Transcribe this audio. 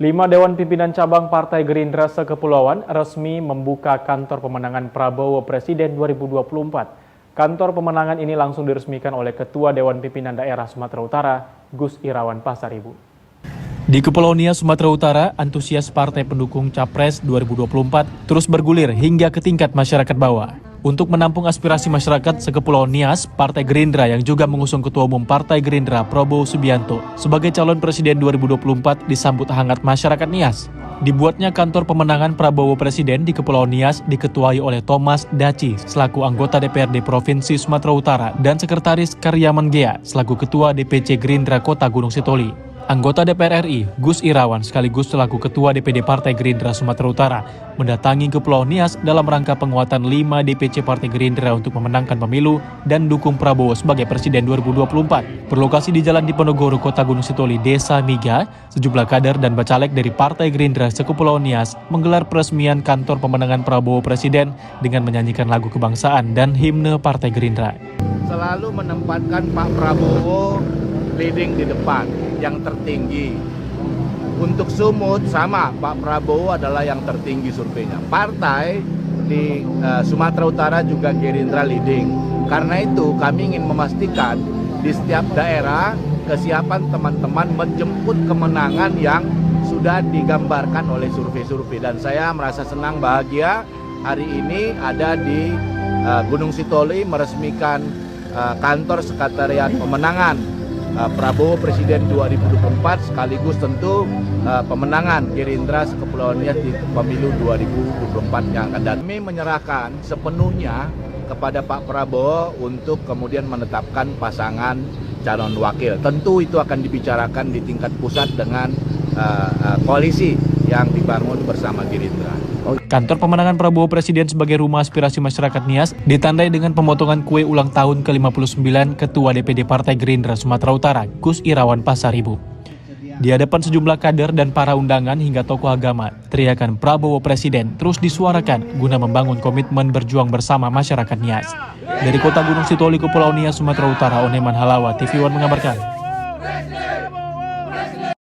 5 Dewan Pimpinan Cabang Partai Gerindra se-Kepulauan resmi membuka kantor pemenangan Prabowo Presiden 2024. Kantor pemenangan ini langsung diresmikan oleh Ketua Dewan Pimpinan Daerah Sumatera Utara, Gus Irawan Pasaribu. Di Kepulauan Nias, Sumatera Utara, antusias partai pendukung Capres 2024 terus bergulir hingga ke tingkat masyarakat bawah. Untuk menampung aspirasi masyarakat se-Kepulauan Nias, Partai Gerindra yang juga mengusung Ketua Umum Partai Gerindra Prabowo Subianto sebagai calon Presiden 2024 disambut hangat masyarakat Nias. Dibuatnya kantor pemenangan Prabowo Presiden di Kepulauan Nias diketuai oleh Thomas Daci selaku anggota DPRD Provinsi Sumatera Utara dan Sekretaris Karyaman Gea selaku Ketua DPC Gerindra Kota Gunung Sitoli. Anggota DPR RI, Gus Irawan sekaligus selaku Ketua DPD Partai Gerindra Sumatera Utara mendatangi Kepulauan Nias dalam rangka penguatan 5 DPC Partai Gerindra untuk memenangkan pemilu dan dukung Prabowo sebagai Presiden 2024. Berlokasi di Jalan Diponegoro, Kota Gunung Sitoli, Desa Miga, sejumlah kader dan bacalek dari Partai Gerindra se-Kepulauan Nias menggelar peresmian kantor pemenangan Prabowo Presiden dengan menyanyikan lagu kebangsaan dan himne Partai Gerindra. Selalu menempatkan Pak Prabowo leading di depan, yang tertinggi. Untuk Sumut sama, Pak Prabowo adalah yang tertinggi surveinya. Partai di Sumatera Utara juga Gerindra leading. Karena itu kami ingin memastikan di setiap daerah kesiapan teman-teman menjemput kemenangan yang sudah digambarkan oleh survei-survei. Dan saya merasa senang bahagia hari ini ada di Gunung Sitoli meresmikan kantor sekretariat pemenangan Prabowo Presiden 2024 sekaligus tentu pemenangan Gerindra se-Kepulauan Nias di pemilu 2024 yang akan datang. Kami menyerahkan sepenuhnya kepada Pak Prabowo untuk kemudian menetapkan pasangan calon wakil. Tentu itu akan dibicarakan di tingkat pusat dengan koalisi yang dibangun bersama Gerindra. Kantor pemenangan Prabowo Presiden sebagai rumah aspirasi masyarakat Nias ditandai dengan pemotongan kue ulang tahun ke-59 Ketua DPD Partai Gerindra Sumatera Utara, Gus Irawan Pasaribu. Di hadapan sejumlah kader dan para undangan hingga tokoh agama, teriakan Prabowo Presiden terus disuarakan guna membangun komitmen berjuang bersama masyarakat Nias. Dari Kota Gunung Sitoli, Kepulauan Nias, Sumatera Utara, Oneman Halawa, TV One mengabarkan.